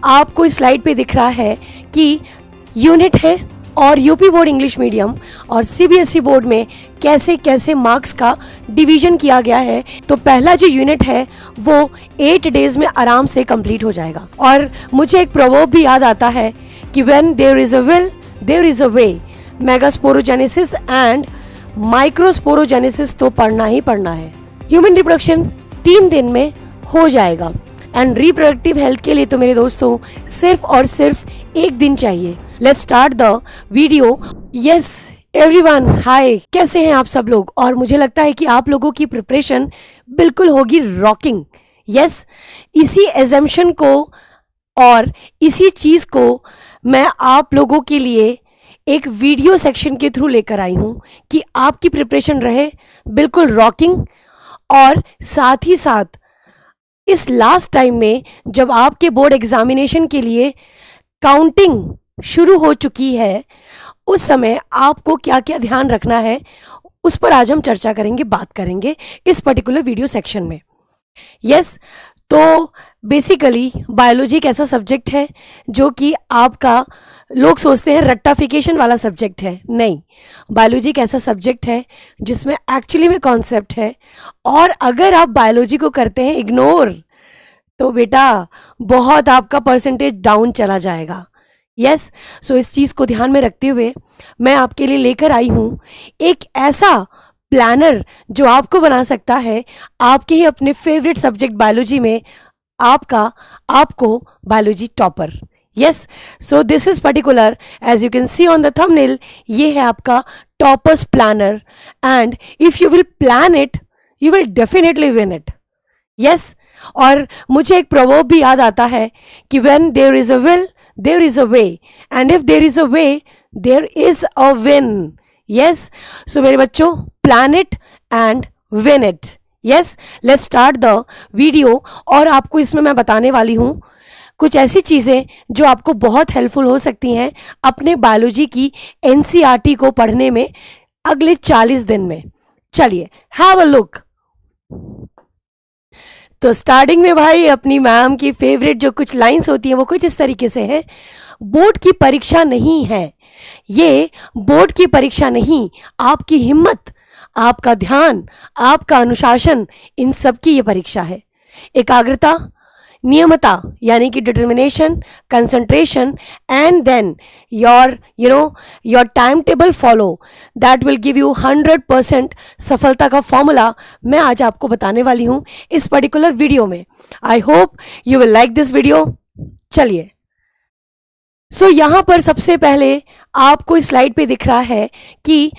आपको इस स्लाइड पे दिख रहा है कि यूनिट है और यूपी बोर्ड इंग्लिश मीडियम और सीबीएसई बोर्ड में कैसे कैसे मार्क्स का डिवीजन किया गया है। तो पहला जो यूनिट है वो 8 डेज में आराम से कंप्लीट हो जाएगा। और मुझे एक प्रोवर्ब भी याद आता है कि when there is a will there is a way, megasporogenesis and microsporogenesis तो पढ़ना ही पढ़ना है। ह्यूमन रिप्रोडक्शन 3 दिन में हो जाएगा एंड रिप्रोडक्टिव हेल्थ के लिए तो मेरे दोस्तों सिर्फ और सिर्फ 1 दिन चाहिए। Let's start the video. Yes everyone, hi, कैसे हैं आप सब लोग? और मुझे लगता है कि आप लोगों की प्रिपरेशन बिल्कुल होगी रॉकिंग। यस, इसी एजम्पशन को और इसी चीज को मैं आप लोगों के लिए एक वीडियो सेक्शन के थ्रू लेकर आई हूं कि आपकी प्रिपरेशन रहे बिल्कुल रॉकिंग। और साथ ही साथ इस लास्ट टाइम में जब आपके बोर्ड एग्जामिनेशन के लिए काउंटिंग शुरू हो चुकी है, उस समय आपको क्या क्या ध्यान रखना है उस पर आज हम चर्चा करेंगे, बात करेंगे इस पर्टिकुलर वीडियो सेक्शन में। यस, तो बेसिकली बायोलॉजी एक ऐसा सब्जेक्ट है जो कि आपका, लोग सोचते हैं रट्टाफिकेशन वाला सब्जेक्ट है। नहीं, बायोलॉजी एक ऐसा सब्जेक्ट है जिसमें एक्चुअली में कॉन्सेप्ट है। और अगर आप बायोलॉजी को करते हैं इग्नोर, तो बेटा बहुत आपका परसेंटेज डाउन चला जाएगा। यस, सो इस चीज़ को ध्यान में रखते हुए मैं आपके लिए लेकर आई हूँ एक ऐसा प्लानर जो आपको बना सकता है आपके ही अपने फेवरेट सब्जेक्ट बायोलॉजी में आपको biology topper. Yes, so this is particular, as you can see on the thumbnail, ये है आपका toppers planner and if you will plan it you will definitely win it. Yes, और मुझे एक proverb भी याद आता है कि when there is a will there is a way and if there is a way there is a win. Yes, so मेरे बच्चों, plan it and win it. Yes, let's start the video. और आपको इसमें मैं बताने वाली हूँ कुछ ऐसी चीज़ें जो आपको बहुत हेल्पफुल हो सकती हैं अपने बायोलॉजी की एनसीईआरटी को पढ़ने में अगले 40 दिन में। चलिए हैव अ लुक। तो स्टार्टिंग में भाई अपनी मैम की फेवरेट जो कुछ लाइंस होती हैं वो कुछ इस तरीके से हैं। बोर्ड की परीक्षा नहीं है ये, बोर्ड की परीक्षा नहीं, आपकी हिम्मत, आपका ध्यान, आपका अनुशासन, इन सब की ये परीक्षा है। एकाग्रता, नियमता यानी कि determination, concentration and then your time table follow, that will give you 100% सफलता का फॉर्मूला मैं आज आपको बताने वाली हूं इस पर्टिकुलर वीडियो में। I hope you will like this video. चलिए, सो यहां पर सबसे पहले आपको इस स्लाइड पे दिख रहा है कि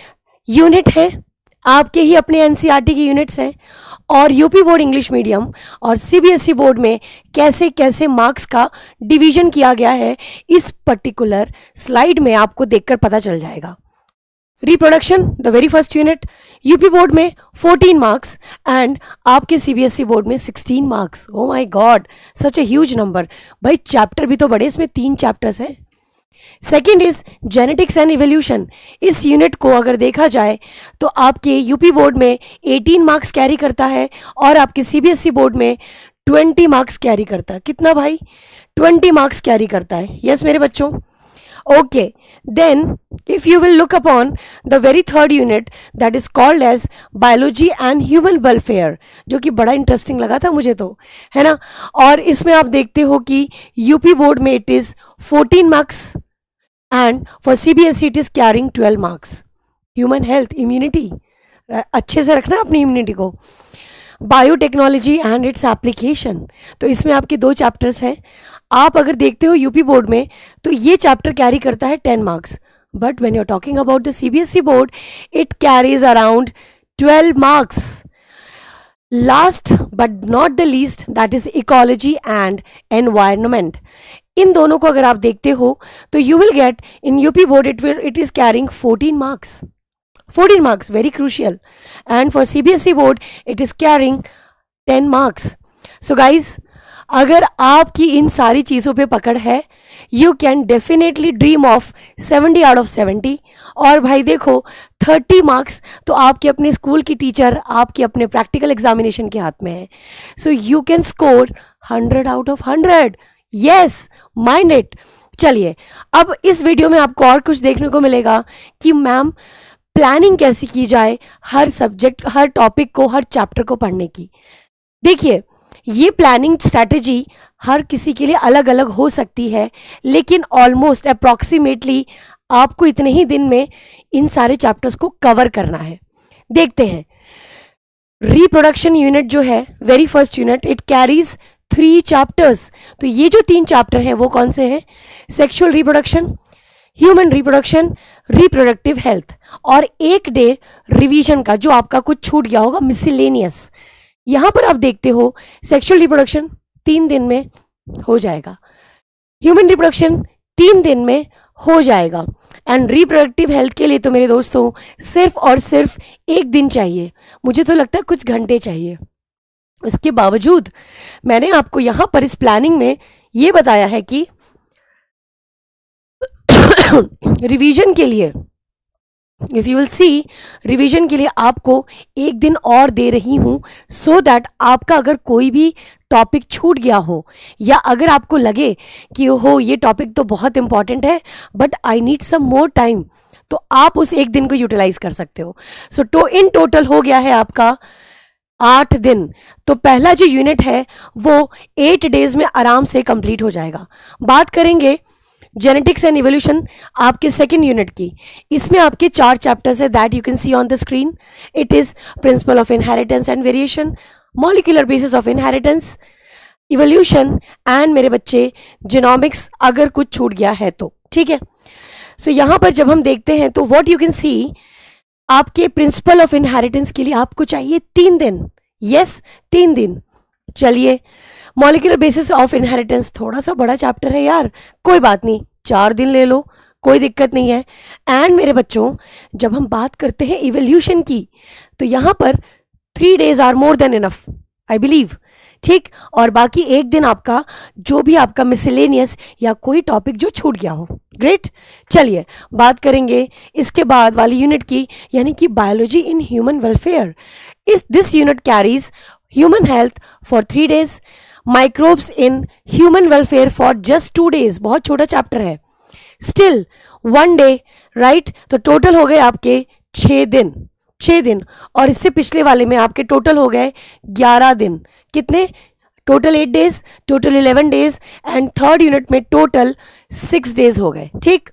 यूनिट है, आपके ही अपने एनसीईआरटी की यूनिट्स हैं और यूपी बोर्ड इंग्लिश मीडियम और सीबीएसई बोर्ड में कैसे कैसे मार्क्स का डिवीजन किया गया है इस पर्टिकुलर स्लाइड में आपको देखकर पता चल जाएगा। Reproduction the very first unit, UP board में 14 मार्क्स एंड आपके सीबीएसई बोर्ड में 16 marks. Oh my God, such a huge number. भाई चैप्टर भी तो बड़े, इसमें 3 चैप्टर्स हैं। Second is genetics and evolution. इस यूनिट को अगर देखा जाए तो आपके यूपी बोर्ड में 18 मार्क्स कैरी करता है और आपके सीबीएसई बोर्ड में 20 मार्क्स कैरी करता है। कितना भाई? 20 मार्क्स कैरी करता है। यस मेरे बच्चों, okay. Then if you will look upon the very third unit that is called as biology and human welfare, जो कि बड़ा इंटरेस्टिंग लगा था मुझे तो, है ना। और इसमें आप देखते हो कि यूपी बोर्ड में it is 14 marks and for CBSE it is carrying 12 marks. Human health, immunity, अच्छे से रखना अपनी इम्यूनिटी को। बायोटेक्नोलॉजी एंड इट्स एप्लीकेशन, तो इसमें आपके 2 चैप्टर्स हैं। आप अगर देखते हो यूपी बोर्ड में तो ये चैप्टर कैरी करता है 10 marks, but when you are talking about the CBSE board it carries around 12 marks. Last but not the least that is ecology and environment. इन दोनों को अगर आप देखते हो तो you will get in UP board it is carrying 14 marks. 14 marks, very crucial. And for CBSE board, it is carrying 10 marks. So guys, अगर आपकी इन सारी चीज़ों पे पकड़ है, you can definitely dream of 70 out of 70. और भाई देखो 30 marks तो आपके अपने स्कूल की टीचर, आपके अपने प्रैक्टिकल एग्जामिनेशन के हाथ में है. So you can score 100 out of 100. Yes, mind it. चलिए, अब इस वीडियो में आपको और कुछ देखने को मिलेगा कि मैम प्लानिंग कैसे की जाए हर सब्जेक्ट, हर टॉपिक को, हर चैप्टर को पढ़ने की। देखिए, ये प्लानिंग स्ट्रैटेजी हर किसी के लिए अलग अलग हो सकती है, लेकिन ऑलमोस्ट अप्रॉक्सीमेटली आपको इतने ही दिन में इन सारे चैप्टर्स को कवर करना है। देखते हैं, रिप्रोडक्शन यूनिट जो है, very first unit, it carries 3 chapters. तो ये जो 3 चैप्टर हैं वो कौन से हैं? Sexual reproduction, human reproduction, reproductive health, और 1 डे रिवीजन का जो आपका कुछ छूट गया होगा, मिसलेनियस। यहां पर आप देखते हो सेक्सुअल रिप्रोडक्शन 3 दिन में हो जाएगा, ह्यूमन रिप्रोडक्शन 3 दिन में हो जाएगा, एंड रिप्रोडक्टिव हेल्थ के लिए तो मेरे दोस्तों सिर्फ और सिर्फ 1 दिन चाहिए, मुझे तो लगता है कुछ घंटे चाहिए। उसके बावजूद मैंने आपको यहां पर इस प्लानिंग में ये बताया है कि रिवीजन के लिए, if you will see, revision के लिए आपको 1 दिन और दे रही हूं, सो दैट आपका अगर कोई भी टॉपिक छूट गया हो, या अगर आपको लगे कि हो ये टॉपिक तो बहुत इंपॉर्टेंट है but I need some more time, तो आप उस 1 दिन को यूटिलाइज कर सकते हो। सो इन टोटल हो गया है आपका 8 दिन। तो पहला जो यूनिट है वो 8 डेज में आराम से कंप्लीट हो जाएगा। बात करेंगे जेनेटिक्स एंड इवोल्यूशन, आपके सेकेंड यूनिट की। इसमें आपके 4 चैप्टर्स है, that you can see on the screen. It is principle of inheritance and variation, molecular basis of inheritance, evolution, and मेरे बच्चे जीनोमिक्स, अगर कुछ छूट गया है तो, ठीक है। सो यहां पर जब हम देखते हैं तो व्हाट यू कैन सी, आपके प्रिंसिपल ऑफ इनहेरिटेंस के लिए आपको चाहिए 3 दिन। यस, 3 दिन। चलिए, मॉलिक्यूलर बेसिस ऑफ इनहेरिटेंस थोड़ा सा बड़ा चैप्टर है यार, कोई बात नहीं, 4 दिन ले लो, कोई दिक्कत नहीं है। एंड मेरे बच्चों, जब हम बात करते हैं इवोल्यूशन की, तो यहां पर 3 days are more than enough, I believe, ठीक। और बाकी 1 दिन आपका जो भी आपका मिसलेनियस या कोई टॉपिक जो छूट गया हो, ग्रेट। चलिए, बात करेंगे इसके बाद वाली यूनिट की, यानी कि biology in human welfare. This unit carries human health for 3 days, microbes in human welfare for just 2 days. बहुत छोटा चैप्टर है, स्टिल 1 डे, राइट। तो टोटल हो गए आपके 6 दिन, 6 दिन, और इससे पिछले वाले में आपके टोटल हो गए 11 दिन। कितने? Total 8 days, total 11 days, and third unit में टोटल 6 डेज हो गए, ठीक।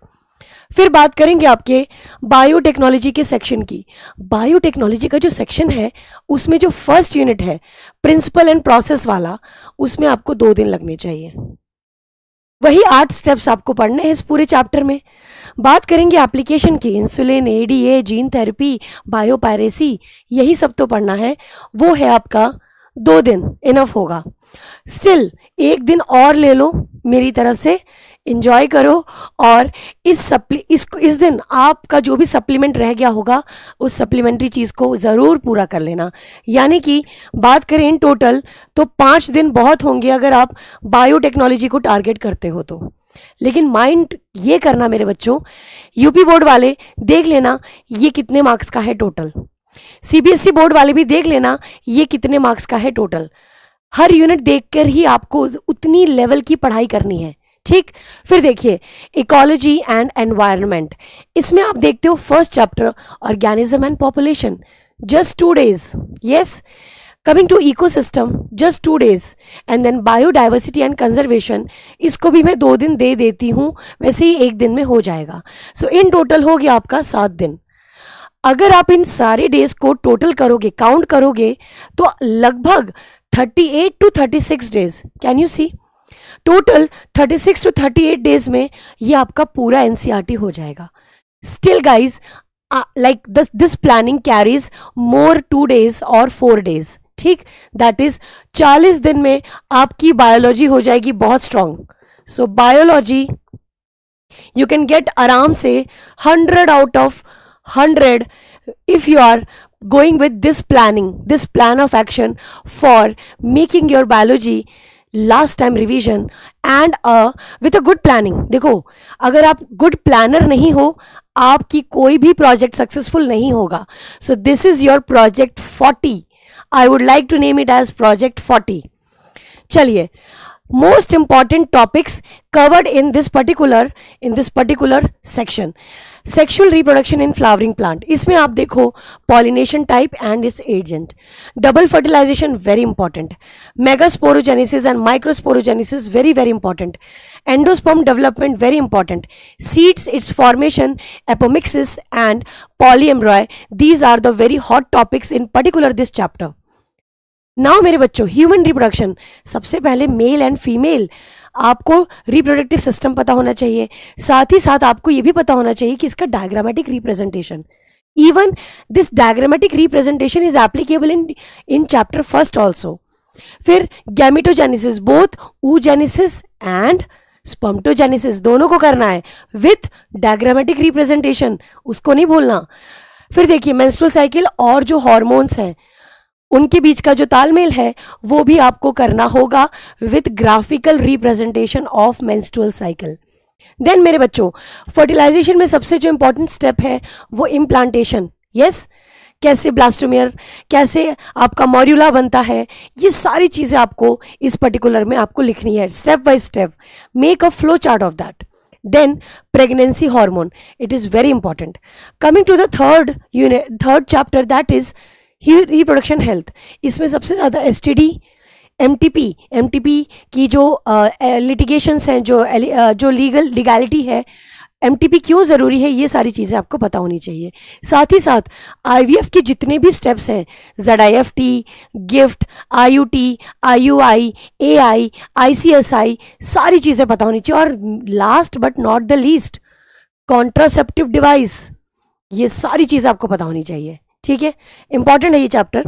फिर बात करेंगे आपके बायोटेक्नोलॉजी के सेक्शन की। बायोटेक्नोलॉजी का जो सेक्शन है, उसमें जो फर्स्ट यूनिट है प्रिंसिपल एंड प्रोसेस वाला, उसमें आपको 2 दिन लगने चाहिए। वही 8 स्टेप्स आपको पढ़ने हैं इस पूरे चैप्टर में। बात करेंगे एप्लीकेशन की, insulin, ADA, gene therapy, biopiracy, यही सब तो पढ़ना है। वो है आपका 2 दिन, इनफ होगा। स्टिल 1 दिन और ले लो मेरी तरफ से, एंजॉय करो, और इस दिन आपका जो भी सप्लीमेंट रह गया होगा, उस सप्लीमेंट्री चीज़ को ज़रूर पूरा कर लेना। यानी कि बात करें इन टोटल तो 5 दिन बहुत होंगे अगर आप बायोटेक्नोलॉजी को टारगेट करते हो तो। लेकिन माइंड ये करना मेरे बच्चों, यूपी बोर्ड वाले देख लेना ये कितने मार्क्स का है टोटल, सीबीएसई बोर्ड वाले भी देख लेना ये कितने मार्क्स का है टोटल। हर यूनिट देखकर ही आपको उतनी लेवल की पढ़ाई करनी है, ठीक। फिर देखिए इकोलॉजी एंड एनवायरनमेंट, इसमें आप देखते हो first chapter organism and population, just 2 days. Yes, coming to ecosystem, just 2 days, and then biodiversity and conservation, इसको भी मैं 2 दिन दे देती हूँ, वैसे ही 1 दिन में हो जाएगा। सो इन टोटल हो गया आपका 7 दिन। अगर आप इन सारे डेज को टोटल करोगे, काउंट करोगे, तो लगभग 38 to 36 days, can you see, total 36 to 38 days में ये आपका पूरा एनसीईआरटी हो जाएगा। Still guys, like this planning carries more 2 days और 4 डेज, ठीक। दैट इज 40 दिन में आपकी बायोलॉजी हो जाएगी बहुत strong. So biology you can get आराम से 100 out of 100 if you are going with this planning, this plan of action for making your biology last time revision and with a good planning। देखो, अगर आप good planner नहीं हो, आपकी कोई भी project successful नहीं होगा। So this is your project 40. I would like to name it as project 40। चलिए, most important topics covered in this particular section. Sexual reproduction in flowering plant, इसमें आप देखो pollination type and its agent, double fertilization very important, megasporogenesis and microsporogenesis very very important, endosperm development very important, seeds its formation, apomixis and polyembryo, these are the very hot topics in particular this chapter. Now मेरे बच्चों, human reproduction, सबसे पहले male and female आपको reproductive system पता होना चाहिए, साथ ही साथ आपको ये भी पता होना चाहिए कि इसका diagrammatic representation, even this diagrammatic representation is applicable in chapter first also. फिर gametogenesis, both oogenesis and spermatogenesis दोनों को करना है विथ डायग्रामेटिक रिप्रेजेंटेशन, उसको नहीं भूलना. फिर देखिए मेंस्ट्रुअल साइकिल और जो हॉर्मोन्स हैं उनके बीच का जो तालमेल है वो भी आपको करना होगा with graphical representation of menstrual cycle. Then मेरे बच्चों, फर्टिलाइजेशन में सबसे जो इंपॉर्टेंट स्टेप है वो इम्प्लांटेशन. यस, कैसे ब्लास्टोमियर, कैसे आपका मॉड्यूला बनता है, ये सारी चीजें आपको इस पर्टिकुलर में आपको लिखनी है step by step. Make a flow chart of that. Then pregnancy hormone, it is very important. Coming to the third chapter, that is reproduction health. इसमें सबसे ज़्यादा STD, MTP की जो लिटिगेशंस हैं, जो लीगैलिटी है, MTP क्यों ज़रूरी है, ये सारी चीज़ें आपको पता होनी चाहिए. साथ ही साथ IVF के जितने भी स्टेप्स हैं, ZIFT, gift, IUT, IUI, AI, ICSI, सारी चीज़ें पता होनी चाहिए. और last but not the least, contraceptive device, ये सारी चीज़ें आपको पता होनी चाहिए. ठीक है, इंपॉर्टेंट है ये चैप्टर.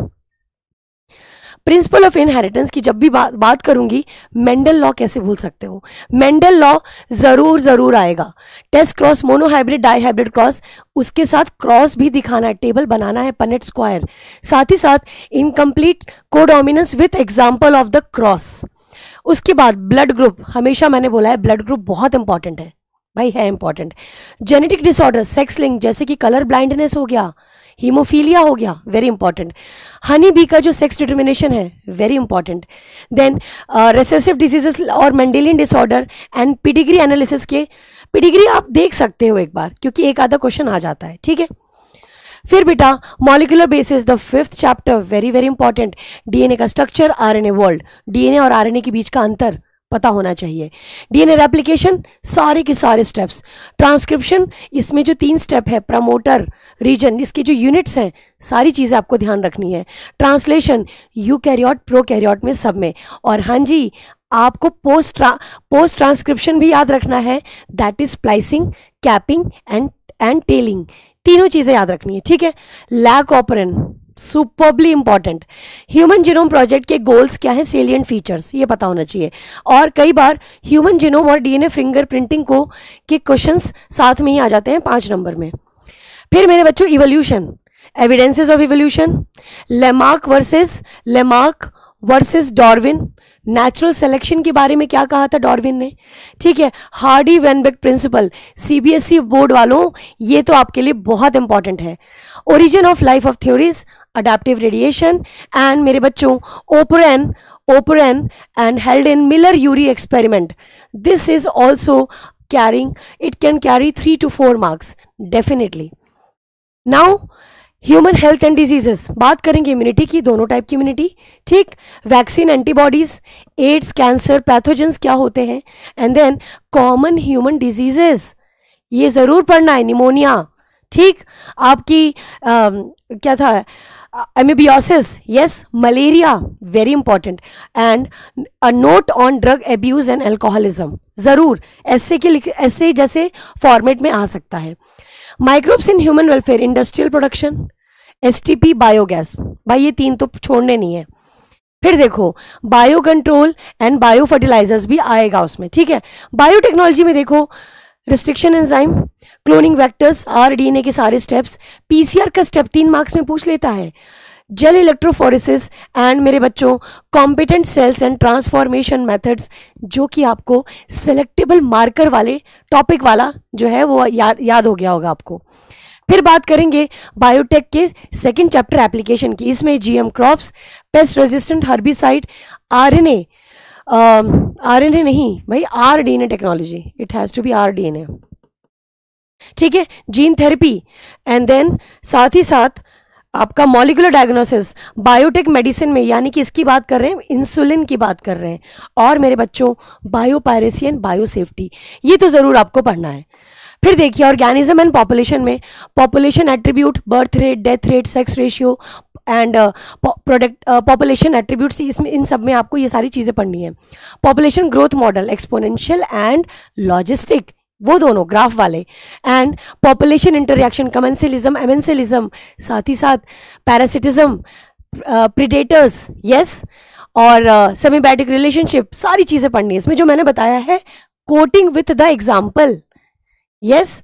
प्रिंसिपल ऑफ इनहेरिटेंस की जब भी बात करूंगी, मेंडल लॉ कैसे भूल सकते हो, मेंडल लॉ जरूर आएगा. Test cross, monohybrid, dihybrid cross, उसके साथ क्रॉस भी दिखाना है, टेबल बनाना है, पनेट स्क्वायर. साथ ही साथ incomplete codominance with example of the cross. उसके बाद ब्लड ग्रुप, हमेशा मैंने बोला है ब्लड ग्रुप बहुत इंपॉर्टेंट है भाई, है important. Genetic disorder, sex link, जैसे कि कलर ब्लाइंडनेस हो गया, हीमोफीलिया हो गया, वेरी इंपॉर्टेंट. हनी बी का जो सेक्स डिटर्मिनेशन है, very important. Then recessive diseases और Mendelian disorder and pedigree analysis के, पिडिग्री आप देख सकते हो एक बार, क्योंकि एक आधा क्वेश्चन आ जाता है. ठीक है. फिर बेटा molecular basis, the 5th chapter, very very important. DNA का स्ट्रक्चर, RNA वर्ल्ड, डीएनए और RNA के बीच का अंतर पता होना चाहिए. डीएनए रेप्लिकेशन, सारे के सारे स्टेप्स. ट्रांसक्रिप्शन, इसमें जो 3 स्टेप है, प्रमोटर, रीजन, इसके जो यूनिट्स हैं, सारी चीज़ें आपको ध्यान रखनी है. ट्रांसलेशन, यूकैरियोट, प्रोकैरियोट में, सब में. और हाँ जी, आपको पोस्ट ट्रांसक्रिप्शन भी याद रखना है, that is splicing, capping and tailing, तीनों चीज़ें याद रखनी है. ठीक है. Lac operon, superbly important. Human genome project के गोल्स क्या है, सेलिएंट फीचर्स, ये पता होना चाहिए. और कई बार ह्यूमन जीनोम और डीएनए फिंगरप्रिंटिंग को के क्वेश्चंस साथ में ही आ जाते हैं 5 नंबर में. फिर मेरे बच्चों evolution, evidences of evolution, Lamarck versus Darwin, natural selection के बारे में क्या कहा था डार्विन ने. ठीक है. Hardy Weinberg principle, CBSE board वालों, ये तो आपके लिए बहुत इंपॉर्टेंट है. Origin of life of theories, adaptive radiation and मेरे बच्चों Oparin and Haldane Miller Urey experiment. This is also carrying, it can carry 3 to 4 marks definitely. Now human health and diseases, बात करेंगे इम्यूनिटी की, दोनों type की immunity. ठीक. Vaccine, antibodies, AIDS, cancer, pathogens क्या होते हैं, and then common human diseases, ये जरूर पढ़ना है. निमोनिया, ठीक, आपकी क्या था, amoebiasis, yes, malaria, very important. And a note on drug abuse and alcoholism, जरूर ऐसे जैसे फॉर्मेट में आ सकता है. Microbes in human welfare, industrial production, STP, biogas, भाई ये 3 तो छोड़ने नहीं है. फिर देखो bio control and bio fertilizers भी आएगा उसमें. ठीक है. बायोटेक्नोलॉजी में देखो restriction enzyme, cloning vectors, RDNA के सारे स्टेप्स. PCR का स्टेप 3 मार्क्स में पूछ लेता है. जेल इलेक्ट्रोफोरेसिस एंड मेरे बच्चों competent cells and transformation methods, जो कि आपको सेलेक्टेबल मार्कर वाले टॉपिक वाला जो है वो याद हो गया होगा आपको. फिर बात करेंगे बायोटेक के 2nd चैप्टर एप्लीकेशन की. इसमें GM crops, pest resistant herbicide, RNA RNA नहीं भाई, RDNA technology, it has to be RDNA, ठीक है। जीन थेरेपी, एंड देन साथ ही साथ आपका मॉलिक्यूलर डायग्नोसिस बायोटेक मेडिसिन में, यानी कि इसकी बात कर रहे हैं, इंसुलिन की बात कर रहे हैं। और मेरे बच्चों बायोपायरेसी एंड बायोसेफ्टी, ये तो ज़रूर आपको पढ़ना है। फिर देखिए ऑर्गेनिज्म एंड पॉपुलेशन में population attribute, birth rate, death rate, sex ratio and product population attributes, इसमें इन सब में आपको ये सारी चीज़ें पढ़नी है। Population growth model, exponential and logistic, वो दोनों ग्राफ वाले, एंड पॉपुलेशन इंटरएक्शन, कमेंसिलिज्म, एमेंसिलिज्म, साथ ही साथ पैरासिटिज्म, प्रीडेटर्स, यस, और सेमीबायोटिक रिलेशनशिप, सारी चीज़ें पढ़नी है इसमें जो मैंने बताया है, coating with the example, yes.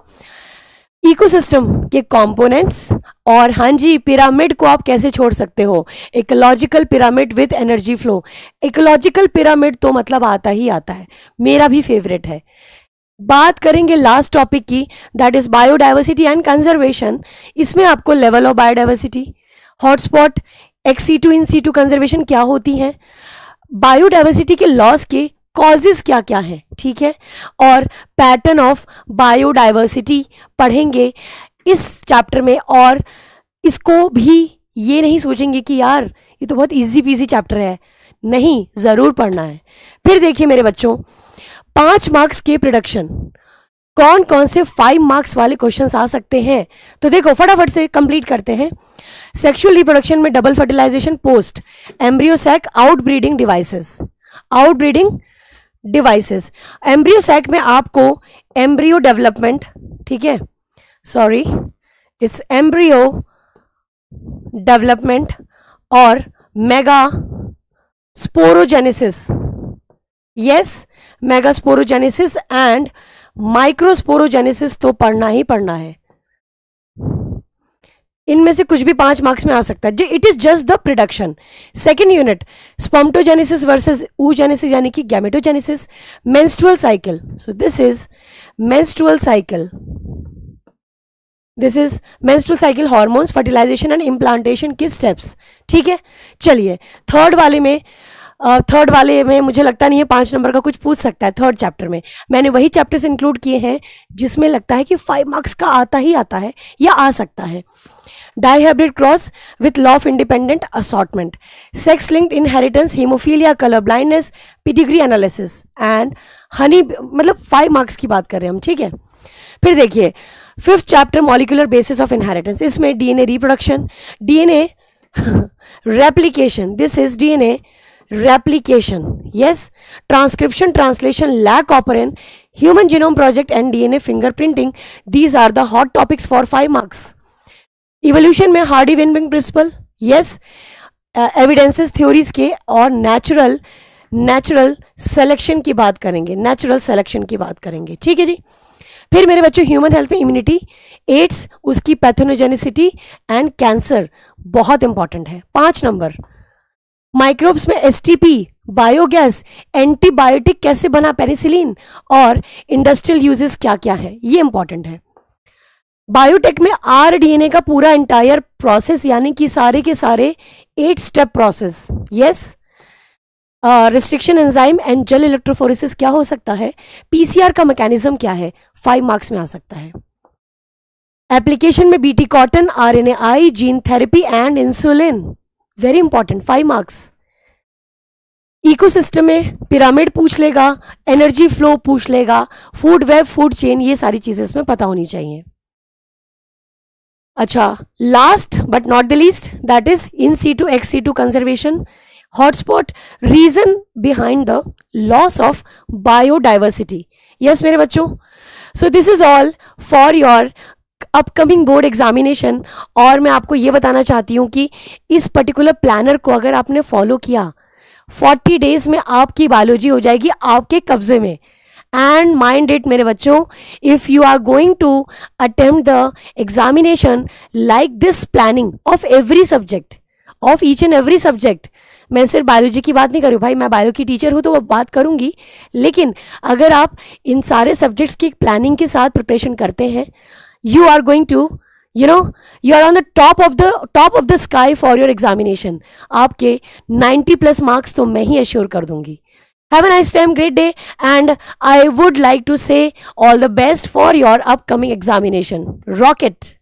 Ecosystem के कंपोनेंट्स, और हाँ जी, पिरामिड को आप कैसे छोड़ सकते हो, ecological pyramid with energy flow. Ecological pyramid तो मतलब आता ही आता है, मेरा भी फेवरेट है। बात करेंगे लास्ट टॉपिक की, that is biodiversity and conservation. इसमें आपको level of biodiversity, hotspot, ex situ, in situ conservation क्या होती है, बायोडाइवर्सिटी के लॉस के कॉजेज क्या क्या हैं, ठीक है, और पैटर्न ऑफ बायोडाइवर्सिटी पढ़ेंगे इस चैप्टर में। और इसको भी ये नहीं सोचेंगे कि यार ये तो बहुत इजी पीजी चैप्टर है, नहीं, ज़रूर पढ़ना है। फिर देखिए मेरे बच्चों, 5 मार्क्स के प्रोडक्शन, कौन कौन से 5 मार्क्स वाले क्वेश्चंस आ सकते हैं, तो देखो फटाफट से कंप्लीट करते हैं। सेक्सुअल रिप्रोडक्शन में double fertilisation post embryo sac outbreeding devices, outbreeding devices. Embryo sac में आपको एम्ब्रियो डेवलपमेंट, ठीक है, सॉरी इट्स एम्ब्रियो डेवलपमेंट और megasporogenesis, yes, megasporogenesis and microsporogenesis तो पढ़ना ही पढ़ना है। इनमें से कुछ भी 5 मार्क्स में आ सकता है, it is just the production. Second unit spermatogenesis versus oogenesis यानी कि gametogenesis, menstrual cycle, so this is menstrual cycle, this is menstrual cycle, hormones, fertilisation and implantation के स्टेप्स, ठीक है। चलिए थर्ड वाले में मुझे लगता नहीं है 5 नंबर का कुछ पूछ सकता है। थर्ड चैप्टर में मैंने वही चैप्टर्स इंक्लूड किए हैं जिसमें लगता है कि 5 मार्क्स का आता ही आता है या आ सकता है। Dihybrid cross with law of independent assortment, sex linked inheritance, haemophilia, colour blindness, pedigree analysis and honey, मतलब 5 मार्क्स की बात कर रहे हैं हम, ठीक है। फिर देखिए 5th chapter molecular basis of inheritance, इसमें DNA reproduction, DNA replication, this is DNA replication, yes, transcription, translation, lac operin, human genome project and DNA fingerprinting, these are the hot topics for 5 marks. evolution में Hardy-Weinberg principle, yes, evidences theories के, और natural selection की बात करेंगे, natural selection की बात करेंगे, ठीक है जी। फिर मेरे बच्चों ह्यूमन हेल्थ में इम्यूनिटी, एड्स, उसकी पैथोनोजेनिसिटी एंड कैंसर बहुत इंपॉर्टेंट है। 5 नंबर। माइक्रोब्स में एसटीपी, बायोगैस, एंटीबायोटिक कैसे बना पेनिसिलिन, और इंडस्ट्रियल यूजेस क्या क्या है, ये इंपॉर्टेंट है। बायोटेक में आरडीएनए का पूरा एंटायर प्रोसेस, यानी कि सारे के सारे 8 step process, yes. Restriction enzyme and gel electrophoresis क्या हो सकता है, पीसीआर का मैकेनिज्म क्या है, 5 मार्क्स में आ सकता है। एप्लीकेशन में BT cotton, RNAi, gene therapy and insulin, very important, 5 marks. Ecosystem में पिरामिड पूछ लेगा, एनर्जी फ्लो पूछ लेगा, फूड वेब, फूड चेन, ये सारी चीजें इसमें पता होनी चाहिए। अच्छा, last but not the least, that is in situ ex situ conservation, hotspot, reason behind the loss of biodiversity. Yes मेरे बच्चों, so this is all for your upcoming board examination. और मैं आपको ये बताना चाहती हूँ कि इस पर्टिकुलर प्लानर को अगर आपने फॉलो किया, 40 डेज में आपकी बायोलॉजी हो जाएगी आपके कब्जे में। एंड माइंड इट मेरे बच्चों, if you are going to attempt the examination like this planning of every subject, of each and every subject, मैं सिर्फ बायोलॉजी की बात नहीं करूँ भाई, मैं बायो की टीचर हूँ तो वो बात करूँगी, लेकिन अगर आप इन सारे सब्जेक्ट्स की प्लानिंग के साथ प्रिपरेशन करते हैं, you are going to, you know, you are on the top of the sky for your examination. आपके 90+ मार्क्स तो मैं ही एश्योर कर दूंगी। Have a nice time, great day, and I would like to say all the best for your upcoming examination. Rock it!